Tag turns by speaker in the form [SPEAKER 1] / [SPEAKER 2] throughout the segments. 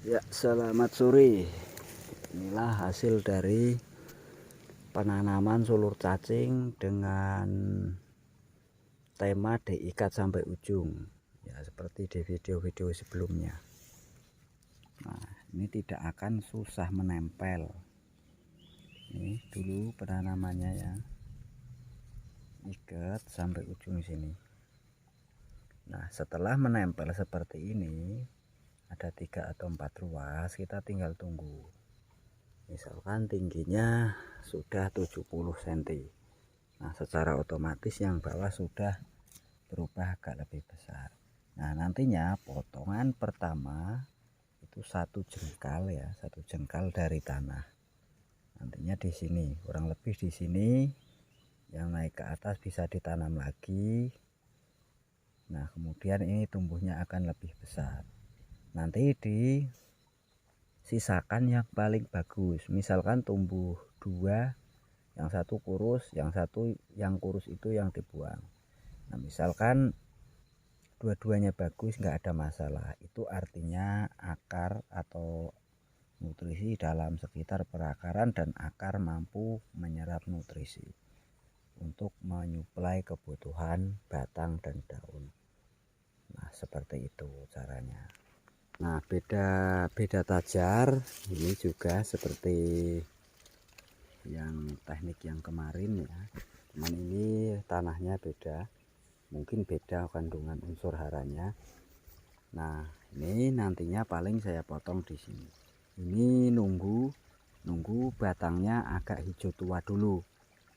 [SPEAKER 1] Ya, selamat sore. Inilah hasil dari penanaman sulur cacing dengan tema diikat sampai ujung. Ya, seperti di video-video sebelumnya. Nah, ini tidak akan susah menempel. Ini dulu penanamannya ya. Ikat sampai ujung sini. Nah, setelah menempel seperti ini, ada 3 atau 4 ruas, kita tinggal tunggu. Misalkan tingginya sudah 70 cm. Nah, secara otomatis yang bawah sudah berubah agak lebih besar. Nah, nantinya potongan pertama itu 1 jengkal ya, 1 jengkal dari tanah. Nantinya di sini, kurang lebih di sini yang naik ke atas bisa ditanam lagi. Nah, kemudian ini tumbuhnya akan lebih besar. Nanti disisakan yang paling bagus. Misalkan tumbuh 2, yang satu kurus, yang satu yang kurus itu yang dibuang. Nah, misalkan dua-duanya bagus, nggak ada masalah, itu artinya akar atau nutrisi dalam sekitar perakaran dan akar mampu menyerap nutrisi untuk menyuplai kebutuhan batang dan daun. Nah, seperti itu caranya. Nah, beda tajar ini juga seperti yang teknik yang kemarin ya, cuman ini tanahnya beda, mungkin beda kandungan unsur haranya. Nah, ini nantinya paling saya potong di sini. Ini nunggu batangnya agak hijau tua dulu.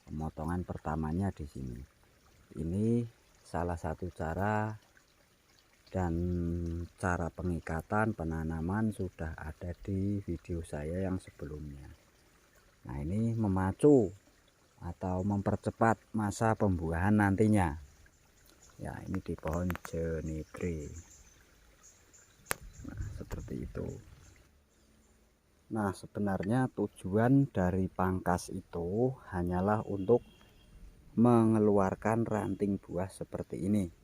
[SPEAKER 1] Pemotongan pertamanya di sini. Ini salah satu cara, dan cara pengikatan penanaman sudah ada di video saya yang sebelumnya. Nah, ini memacu atau mempercepat masa pembuahan nantinya. Ya, ini di pohon jenitri. Nah, seperti itu. Nah, sebenarnya tujuan dari pangkas itu hanyalah untuk mengeluarkan ranting buah seperti ini.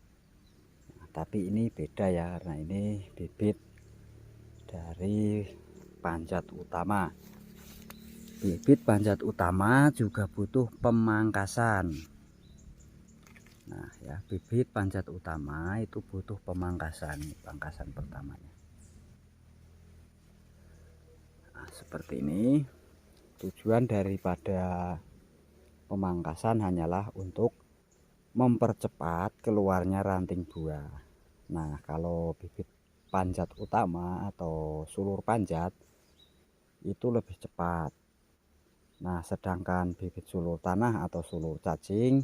[SPEAKER 1] Nah, tapi ini beda ya, karena ini bibit dari panjat utama. Bibit panjat utama juga butuh pemangkasan. Nah ya, bibit panjat utama itu butuh pemangkasan, pangkasan pertamanya. Nah, seperti ini. Tujuan daripada pemangkasan hanyalah untuk mempercepat keluarnya ranting buah. Nah, kalau bibit panjat utama atau sulur panjat itu lebih cepat. Nah, sedangkan bibit sulur tanah atau sulur cacing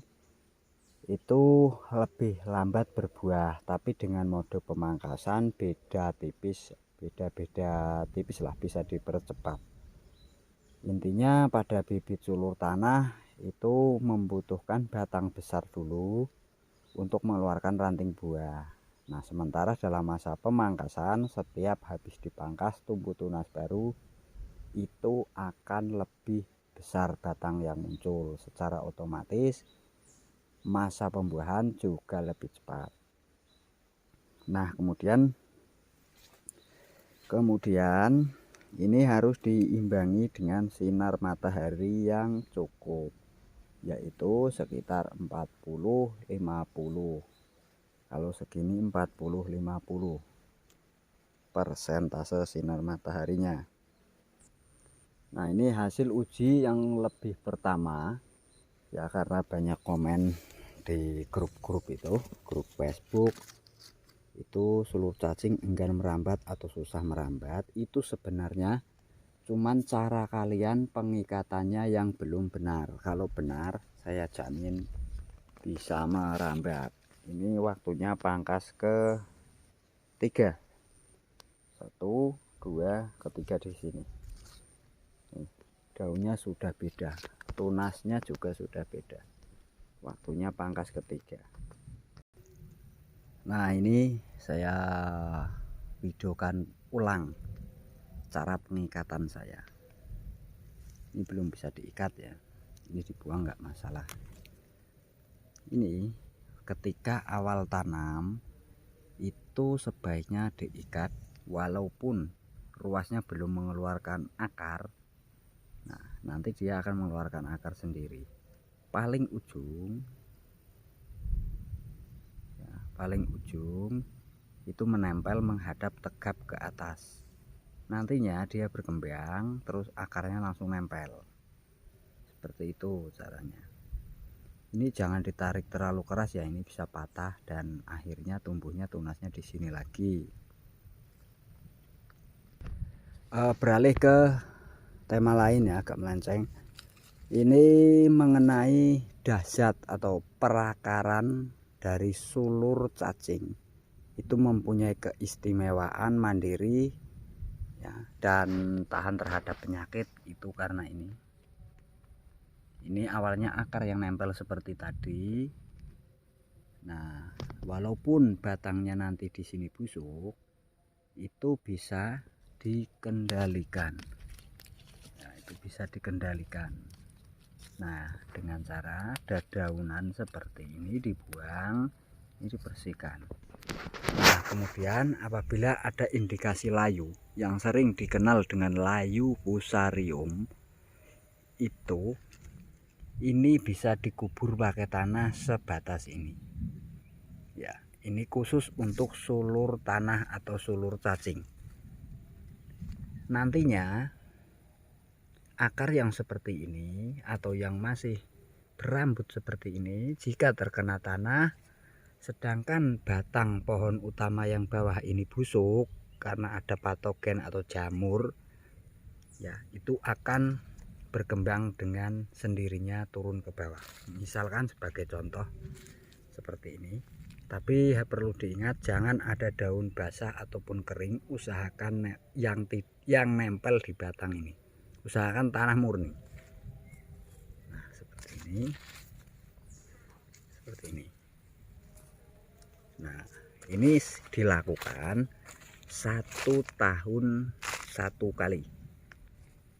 [SPEAKER 1] itu lebih lambat berbuah, tapi dengan mode pemangkasan beda tipis lah, bisa dipercepat. Intinya pada bibit sulur tanah itu membutuhkan batang besar dulu untuk mengeluarkan ranting buah. Nah, sementara dalam masa pemangkasan, setiap habis dipangkas tumbuh tunas baru itu akan lebih besar batang yang muncul. Secara otomatis masa pembuahan juga lebih cepat. Nah, kemudian ini harus diimbangi dengan sinar matahari yang cukup, yaitu sekitar 40-50. Kalau segini 40-50 persentase sinar mataharinya. Nah, ini hasil uji yang lebih pertama ya, karena banyak komen di grup-grup itu, grup Facebook itu sulur cacing enggan merambat atau susah merambat. Itu sebenarnya cuman cara kalian pengikatannya yang belum benar. Kalau benar, saya jamin bisa merambat. Ini waktunya pangkas ke 3, 1, 2, ketiga di sini. Daunnya sudah beda, tunasnya juga sudah beda. Waktunya pangkas ketiga. Nah, ini saya videokan ulang cara pengikatan saya. Ini belum bisa diikat ya, ini dibuang nggak masalah. Ini ketika awal tanam itu sebaiknya diikat, walaupun ruasnya belum mengeluarkan akar, nah nanti dia akan mengeluarkan akar sendiri. Paling ujung ya, paling ujung itu menempel menghadap tegap ke atas. Nantinya dia berkembang terus akarnya langsung nempel. Seperti itu caranya. Ini jangan ditarik terlalu keras ya, ini bisa patah dan akhirnya tumbuhnya tunasnya di sini lagi. Beralih ke tema lain ya, agak melenceng. Ini mengenai dahsyat atau perakaran dari sulur cacing. Itu mempunyai keistimewaan mandiri ya, dan tahan terhadap penyakit. Itu karena ini awalnya akar yang nempel seperti tadi. Nah, walaupun batangnya nanti di sini busuk, itu bisa dikendalikan. Nah, itu bisa dikendalikan. Nah, dengan cara dedaunan seperti ini dibuang, ini dibersihkan. Nah, kemudian apabila ada indikasi layu yang sering dikenal dengan layu fusarium, itu ini bisa dikubur pakai tanah sebatas ini. Ya, ini khusus untuk sulur tanah atau sulur cacing. Nantinya akar yang seperti ini atau yang masih berambut seperti ini jika terkena tanah, sedangkan batang pohon utama yang bawah ini busuk karena ada patogen atau jamur, ya itu akan berkembang dengan sendirinya turun ke bawah. Misalkan sebagai contoh seperti ini. Tapi perlu diingat jangan ada daun basah ataupun kering, usahakan yang nempel di batang ini. Usahakan tanah murni. Nah, seperti ini. Seperti ini. Nah, ini dilakukan 1 tahun 1 kali.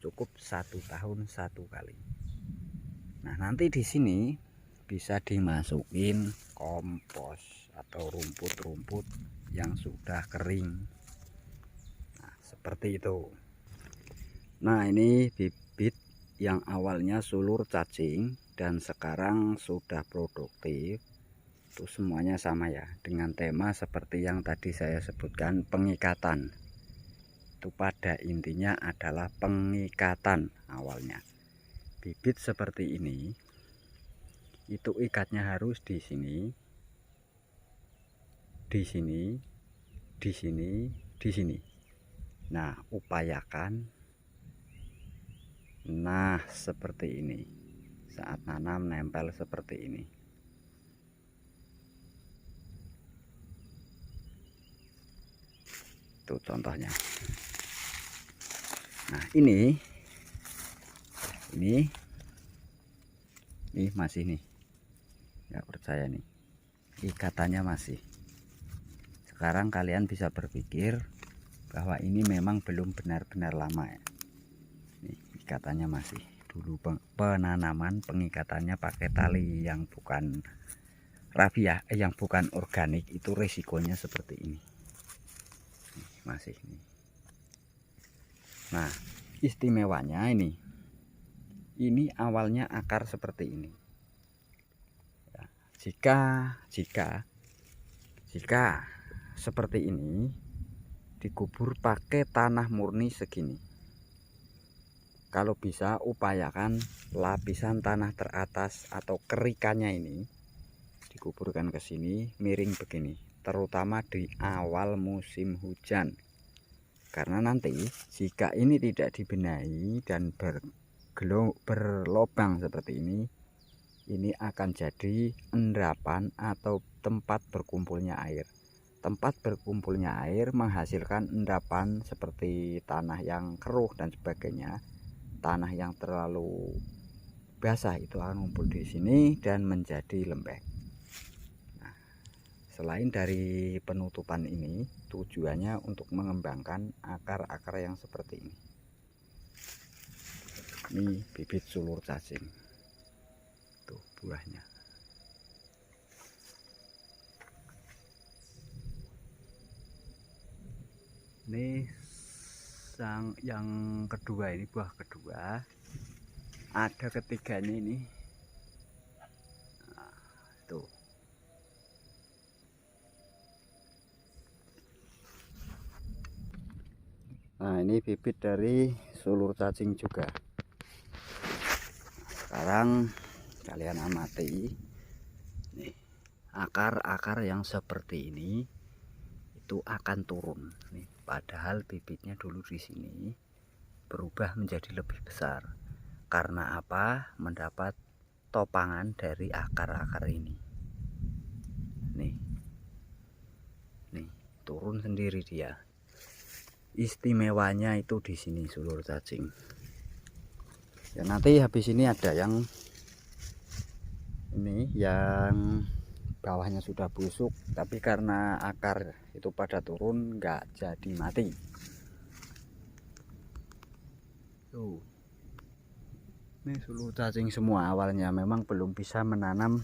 [SPEAKER 1] Cukup 1 tahun 1 kali. Nah, nanti di sini bisa dimasukin kompos atau rumput-rumput yang sudah kering. Nah, seperti itu. Nah, ini bibit yang awalnya sulur cacing dan sekarang sudah produktif. Itu semuanya sama ya, dengan tema seperti yang tadi saya sebutkan, pengikatan. Itu pada intinya adalah pengikatan awalnya. Bibit seperti ini itu ikatnya harus di sini, di sini, di sini, di sini. Nah, upayakan seperti ini. Saat nanam nempel seperti ini. Itu contohnya. Nah, ini masih nih. Nggak percaya nih, ikatannya masih. Sekarang kalian bisa berpikir bahwa ini memang belum benar-benar lama ya. Nih, ikatannya masih. Dulu penanaman pengikatannya pakai tali yang bukan rafiah, yang bukan organik, itu resikonya seperti ini. Nih, masih nih. Nah, istimewanya ini awalnya akar seperti ini. Jika seperti ini dikubur pakai tanah murni segini, kalau bisa upayakan lapisan tanah teratas atau kerikannya ini dikuburkan ke sini miring begini, terutama di awal musim hujan. Karena nanti jika ini tidak dibenahi dan berlobang seperti ini akan jadi endapan atau tempat berkumpulnya air. Tempat berkumpulnya air menghasilkan endapan seperti tanah yang keruh dan sebagainya. Tanah yang terlalu basah itu akan ngumpul di sini dan menjadi lembek. Nah, selain dari penutupan ini, tujuannya untuk mengembangkan akar-akar yang seperti ini. Ini bibit sulur cacing. Tuh buahnya. Ini yang kedua ini, buah kedua. Ada ketiganya ini. Nah, tuh. Nah, ini bibit dari sulur cacing juga. Sekarang kalian amati nih, akar-akar yang seperti ini itu akan turun nih, padahal bibitnya dulu di sini berubah menjadi lebih besar. Karena apa? Mendapat topangan dari akar-akar ini. Nih turun sendiri dia. Istimewanya itu di sini sulur cacing. Ya, nanti habis ini ada yang ini yang bawahnya sudah busuk, tapi karena akar itu pada turun nggak jadi mati. Tuh, ini sulur cacing semua. Awalnya memang belum bisa menanam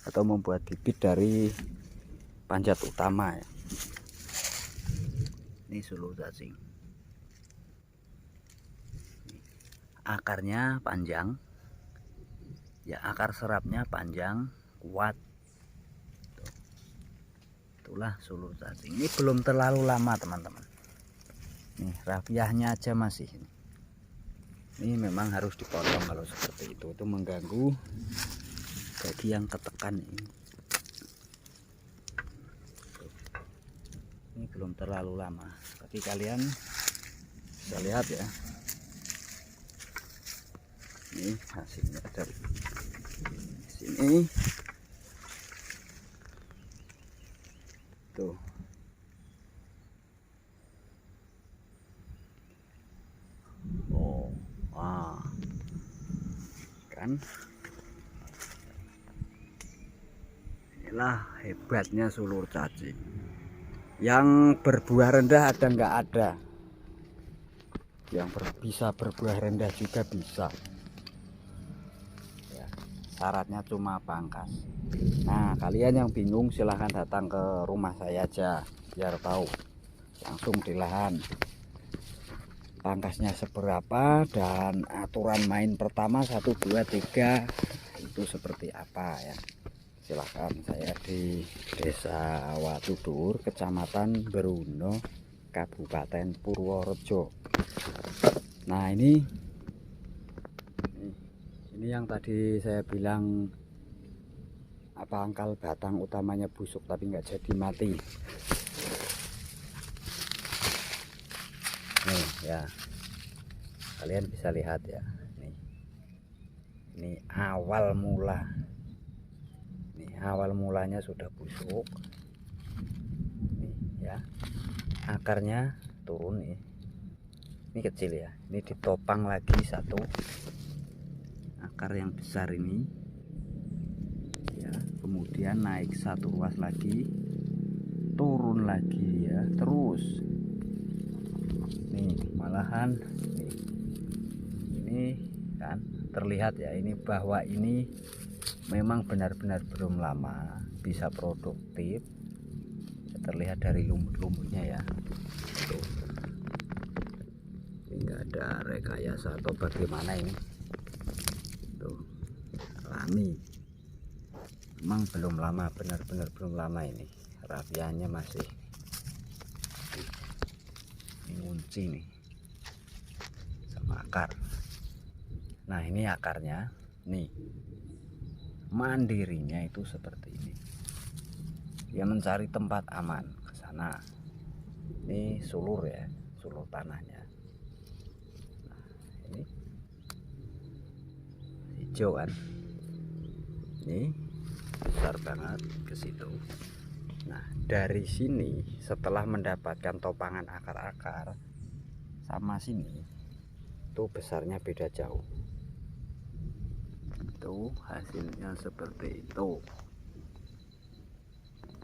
[SPEAKER 1] atau membuat bibit dari panjat utama ya. Ini sulur cacing, akarnya panjang ya, akar serapnya panjang kuat. Itulah sulur cacing. Ini belum terlalu lama teman-teman. Nih rafiahnya aja masih ini memang harus dipotong kalau seperti itu mengganggu bagi yang ketekan ini. Ini belum terlalu lama, tapi kalian bisa lihat ya, ini hasilnya dari sini tuh. Oh, wah, kan inilah hebatnya sulur cacing. Yang berbuah rendah ada nggak ada, yang bisa berbuah rendah juga bisa ya, syaratnya cuma pangkas. Nah, kalian yang bingung silahkan datang ke rumah saya aja biar tahu langsung di lahan pangkasnya seberapa dan aturan main pertama 1 2 3 itu seperti apa ya. Silahkan, saya di Desa Watudur, Kecamatan Beruno, Kabupaten Purworejo. Nah, ini yang tadi saya bilang apa, angkal batang utamanya busuk tapi nggak jadi mati. Nih ya, kalian bisa lihat ya, ini awal mula. Awal mulanya sudah busuk nih ya, akarnya turun nih. Ini kecil ya, ini ditopang lagi satu akar yang besar ini ya, kemudian naik satu ruas lagi, turun lagi ya, terus nih malahan ini kan terlihat ya, ini bahwa ini memang benar-benar belum lama bisa produktif. Terlihat dari lumut-lumutnya ya. Tuh. Ini enggak ada rekayasa atau bagaimana ini. Tuh. Alami. Memang belum lama, benar-benar belum lama ini. Rafianya masih ngunci nih sama akar. Nah, ini akarnya nih. Mandirinya itu seperti ini, dia mencari tempat aman ke sana. Ini sulur ya, sulur tanahnya. Nah, ini hijau kan, ini besar banget ke situ. Nah, dari sini setelah mendapatkan topangan akar-akar sama sini tuh besarnya beda jauh. Itu hasilnya seperti itu.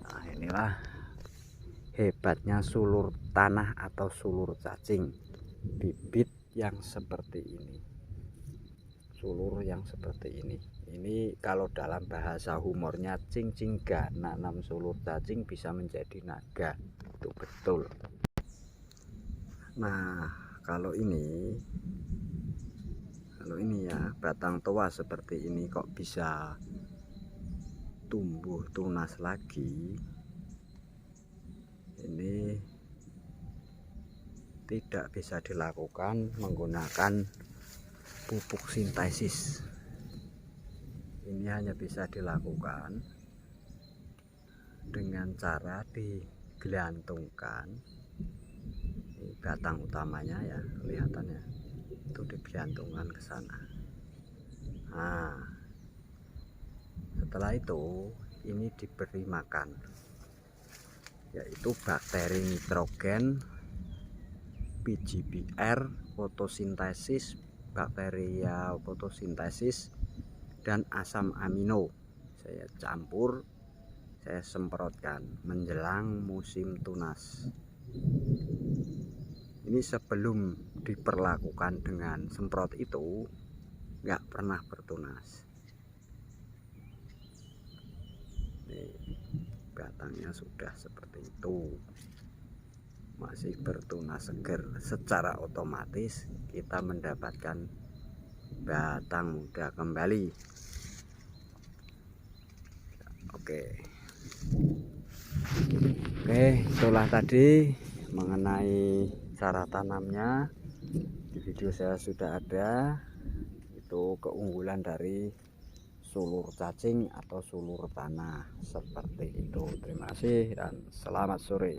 [SPEAKER 1] Nah, inilah hebatnya sulur tanah atau sulur cacing, bibit yang seperti ini, sulur yang seperti ini. Ini kalau dalam bahasa humornya cing-cing gak nanam sulur cacing bisa menjadi naga, itu betul. Nah, kalau ini ya batang tua seperti ini kok bisa tumbuh tunas lagi, ini tidak bisa dilakukan menggunakan pupuk sintesis. Ini hanya bisa dilakukan dengan cara digelantungkan. Ini batang utamanya ya, kelihatannya itu digantungkan ke sana. Nah, setelah itu ini diberi makan, yaitu bakteri nitrogen, PGBR, fotosintesis, bakteria fotosintesis, dan asam amino. Saya campur, saya semprotkan menjelang musim tunas. Ini sebelum diperlakukan dengan semprot itu nggak pernah bertunas. Nih, batangnya sudah seperti itu, masih bertunas segar. Secara otomatis kita mendapatkan batang muda kembali. Oke, itulah tadi mengenai cara tanamnya. Di video saya sudah ada, itu keunggulan dari sulur cacing atau sulur tanah seperti itu. Terima kasih dan selamat sore.